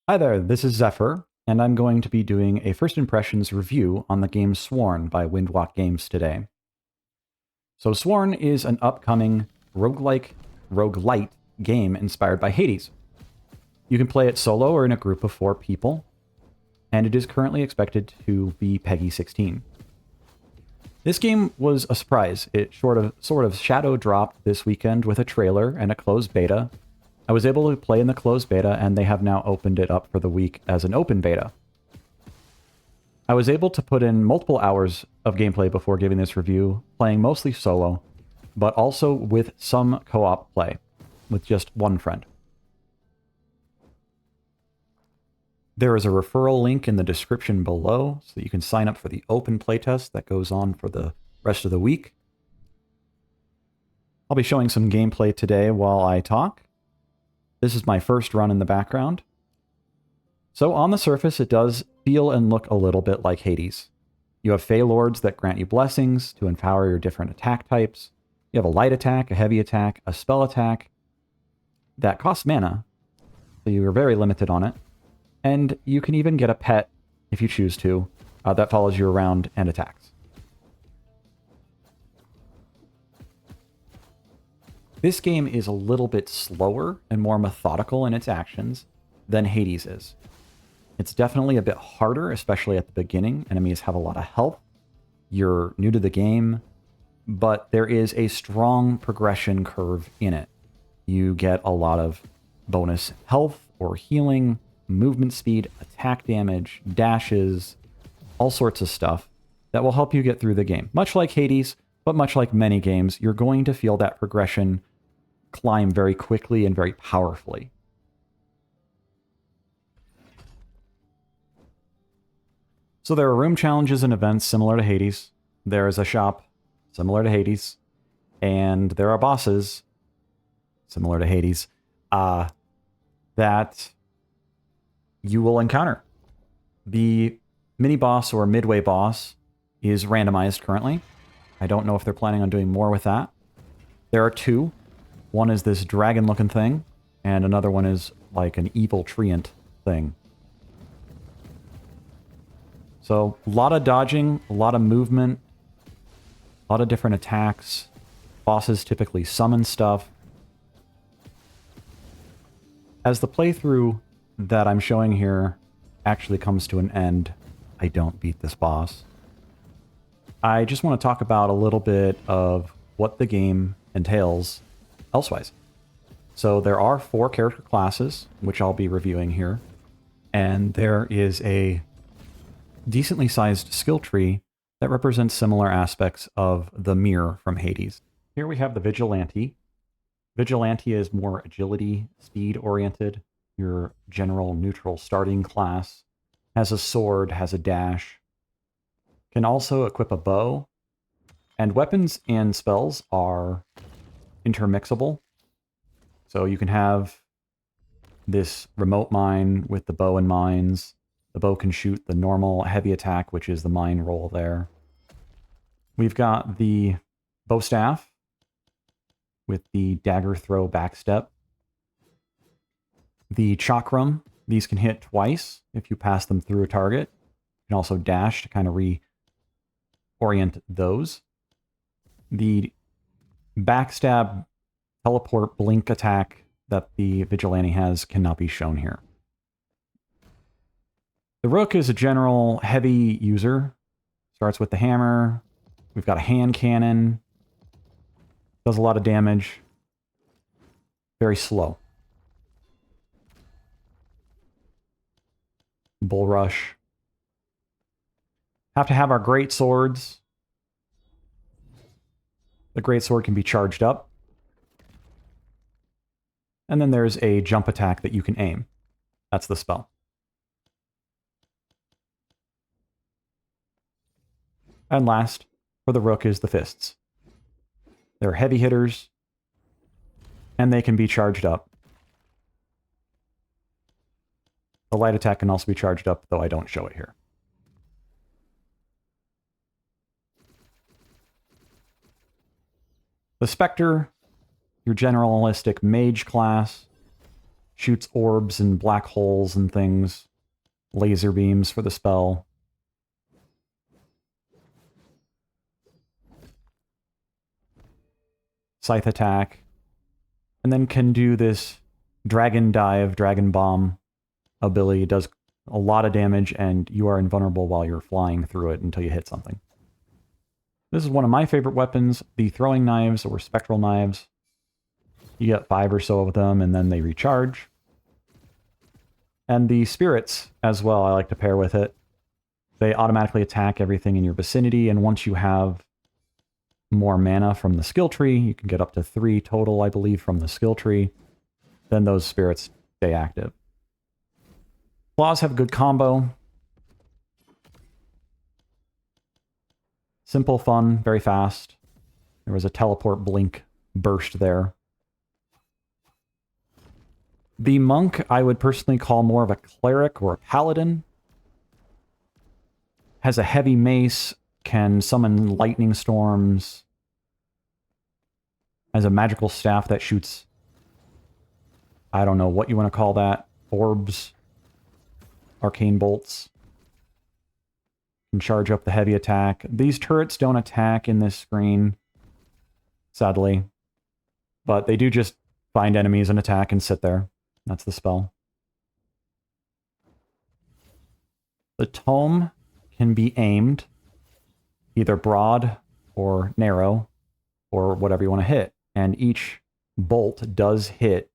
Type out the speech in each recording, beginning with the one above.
Hi there, this is Zephyr, and I'm going to be doing a first impressions review on the game Sworn by Windwalk Games today. So Sworn is an upcoming roguelite game inspired by Hades. You can play it solo or in a group of 4 people, and it is currently expected to be PEGI 16. This game was a surprise. It sort of shadow dropped this weekend with a trailer and a closed beta. I was able to play in the closed beta, and they have now opened it up for the week as an open beta. I was able to put in multiple hours of gameplay before giving this review, playing mostly solo, but also with some co-op play, with just one friend. There is a referral link in the description below so that you can sign up for the open playtest that goes on for the rest of the week. I'll be showing some gameplay today while I talk. This is my first run in the background. So on the surface, it does feel and look a little bit like Hades. You have Fey Lords that grant you blessings to empower your different attack types. You have a light attack, a heavy attack, a spell attack that costs mana, so you are very limited on it. And you can even get a pet, if you choose to, that follows you around and attacks. This game is a little bit slower and more methodical in its actions than Hades is. It's definitely a bit harder, especially at the beginning. Enemies have a lot of health. You're new to the game, but there is a strong progression curve in it. You get a lot of bonus health or healing, movement speed, attack damage, dashes, all sorts of stuff that will help you get through the game. Much like Hades, but much like many games, you're going to feel that progression climb very quickly and very powerfully. So there are room challenges and events similar to Hades. There is a shop similar to Hades. And there are bosses similar to Hades that you will encounter. The mini boss or midway boss is randomized currently. I don't know if they're planning on doing more with that. There are 2. One is this dragon-looking thing, and another one is like an evil treant thing. So a lot of dodging, a lot of movement, a lot of different attacks. Bosses typically summon stuff. As the playthrough that I'm showing here actually comes to an end, I don't beat this boss. I just want to talk about a little bit of what the game entails elsewise. So there are 4 character classes, which I'll be reviewing here. And there is a decently sized skill tree that represents similar aspects of the mirror from Hades. Here we have the Vigilante. Vigilante is more agility, speed oriented. Your general neutral starting class has a sword, has a dash, can also equip a bow, and weapons and spells are intermixable. So you can have this remote mine with the bow and mines. The bow can shoot the normal heavy attack, which is the mine roll there. We've got the bow staff with the dagger throw backstep. The chakram, these can hit twice if you pass them through a target. You can also dash to kind of reorient those. The backstab teleport blink attack that the Vigilante has cannot be shown here. The Rook is a general heavy user. Starts with the hammer. We've got a hand cannon. Does a lot of damage. Very slow. Bull Rush. Have to have our great swords. The great sword can be charged up. And then there's a jump attack that you can aim. That's the spell. And last, for the Rook, is the fists. They're heavy hitters, and they can be charged up. The light attack can also be charged up, though I don't show it here. The Spectre, your generalistic mage class, shoots orbs and black holes and things. Laser beams for the spell. Scythe attack. And then can do this Dragon Dive, Dragon Bomb ability. It does a lot of damage, and you are invulnerable while you're flying through it until you hit something. This is one of my favorite weapons, the throwing knives or spectral knives. You get 5 or so of them, and then they recharge. And the spirits as well, I like to pair with it. They automatically attack everything in your vicinity, and once you have more mana from the skill tree, you can get up to 3 total, I believe, from the skill tree, then those spirits stay active. Claws have a good combo. Simple, fun, very fast. There was a teleport blink burst there. The monk, I would personally call more of a cleric or a paladin. Has a heavy mace, can summon lightning storms. Has a magical staff that shoots, I don't know what you want to call that, orbs, arcane bolts. Can charge up the heavy attack. These turrets don't attack in this screen, sadly. But they do just find enemies and attack and sit there. That's the spell. The tome can be aimed either broad or narrow or whatever you want to hit. And each bolt does hit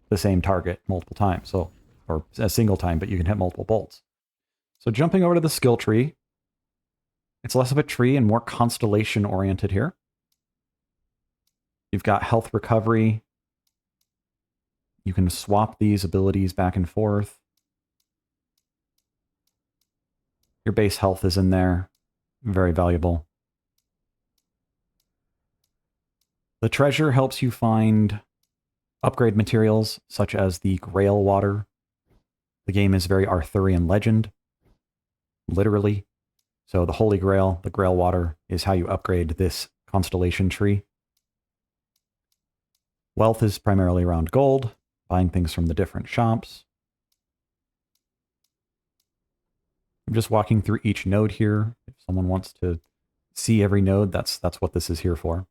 the same target multiple times. So, or a single time, but you can hit multiple bolts. So jumping over to the skill tree, it's less of a tree and more constellation oriented here. You've got health recovery. You can swap these abilities back and forth. Your base health is in there. Very valuable. The treasure helps you find upgrade materials, such as the Grail Water. The game is very Arthurian legend, literally. So the Holy Grail, the Grail Water, is how you upgrade this constellation tree. Wealth is primarily around gold, buying things from the different shops. I'm just walking through each node here. If someone wants to see every node, that's what this is here for.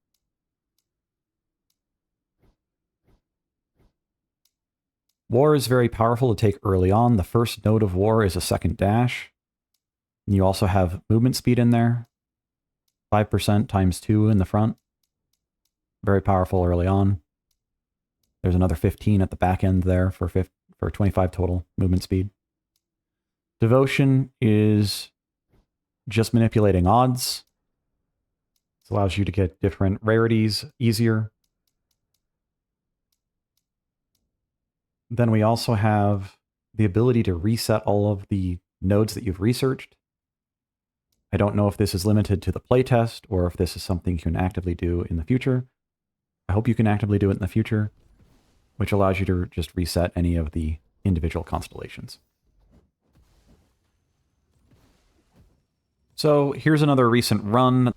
War is very powerful to take early on. The first node of war is a second dash. And you also have movement speed in there. 5% times 2 in the front. Very powerful early on. There's another 15 at the back end there for 25 total movement speed. Devotion is just manipulating odds. This allows you to get different rarities easier. Then we also have the ability to reset all of the nodes that you've researched. I don't know if this is limited to the playtest or if this is something you can actively do in the future. I hope you can actively do it in the future, which allows you to just reset any of the individual constellations. So here's another recent run.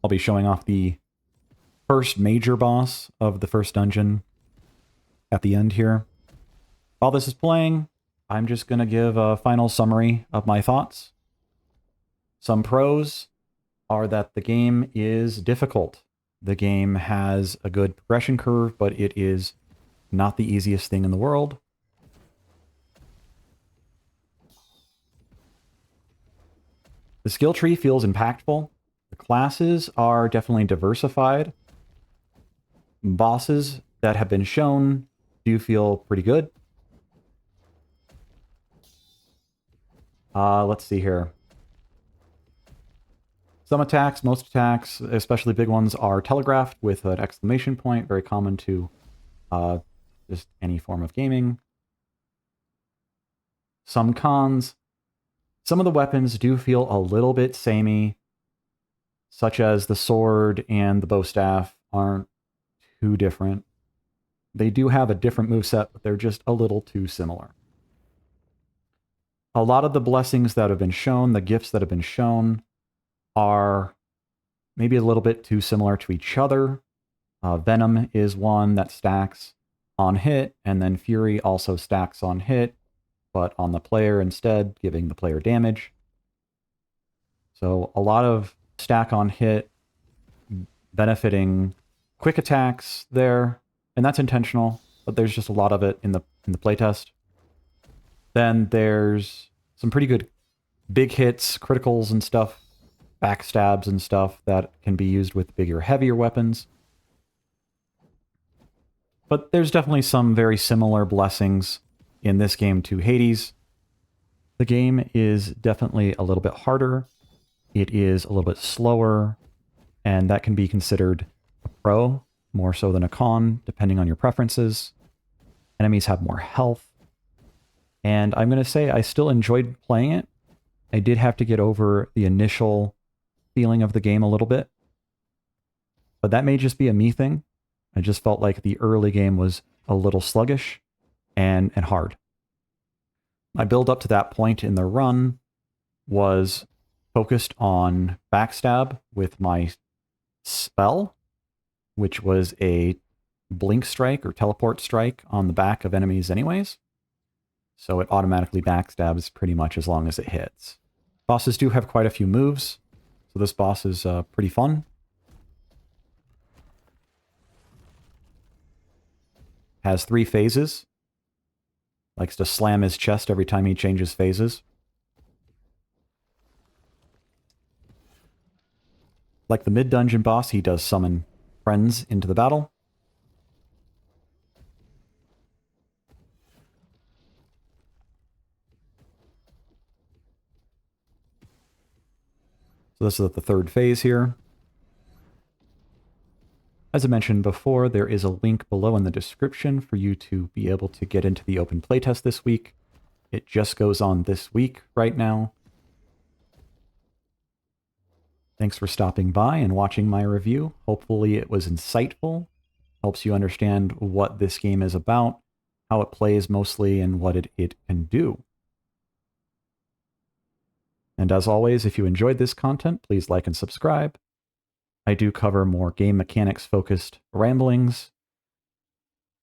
I'll be showing off the first major boss of the first dungeon at the end here. While this is playing, I'm just going to give a final summary of my thoughts. Some pros are that the game is difficult. The game has a good progression curve, but it is not the easiest thing in the world. The skill tree feels impactful. The classes are definitely diversified. Bosses that have been shown do feel pretty good. Let's see here. Some attacks, most attacks, especially big ones, are telegraphed with an exclamation point, very common to just any form of gaming. Some cons. Some of the weapons do feel a little bit samey, such as the sword and the bow staff aren't too different. They do have a different moveset, but they're just a little too similar. A lot of the blessings that have been shown, the gifts that have been shown, are maybe a little bit too similar to each other. Venom is one that stacks on hit, and then Fury also stacks on hit, but on the player instead, giving the player damage. So a lot of stack on hit benefiting quick attacks there, and that's intentional, but there's just a lot of it in the playtest. Then there's some pretty good big hits, criticals and stuff, backstabs and stuff that can be used with bigger, heavier weapons. But there's definitely some very similar blessings in this game to Hades. The game is definitely a little bit harder. It is a little bit slower, and that can be considered a pro more so than a con, depending on your preferences. Enemies have more health. And I'm going to say I still enjoyed playing it. I did have to get over the initial feeling of the game a little bit. But that may just be a me thing. I just felt like the early game was a little sluggish and hard. My build up to that point in the run was focused on backstab with my spell, which was a blink strike or teleport strike on the back of enemies anyways. So it automatically backstabs pretty much as long as it hits. Bosses do have quite a few moves, so this boss is pretty fun. Has 3 phases. Likes to slam his chest every time he changes phases. Like the mid-dungeon boss, he does summon friends into the battle. So this is the 3rd phase here. As I mentioned before, there is a link below in the description for you to be able to get into the open playtest this week. It just goes on this week right now. Thanks for stopping by and watching my review. Hopefully it was insightful, helps you understand what this game is about, how it plays mostly, and what it can do. And as always, if you enjoyed this content, please like and subscribe. I do cover more game mechanics focused ramblings,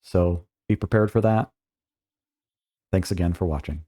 so be prepared for that. Thanks again for watching.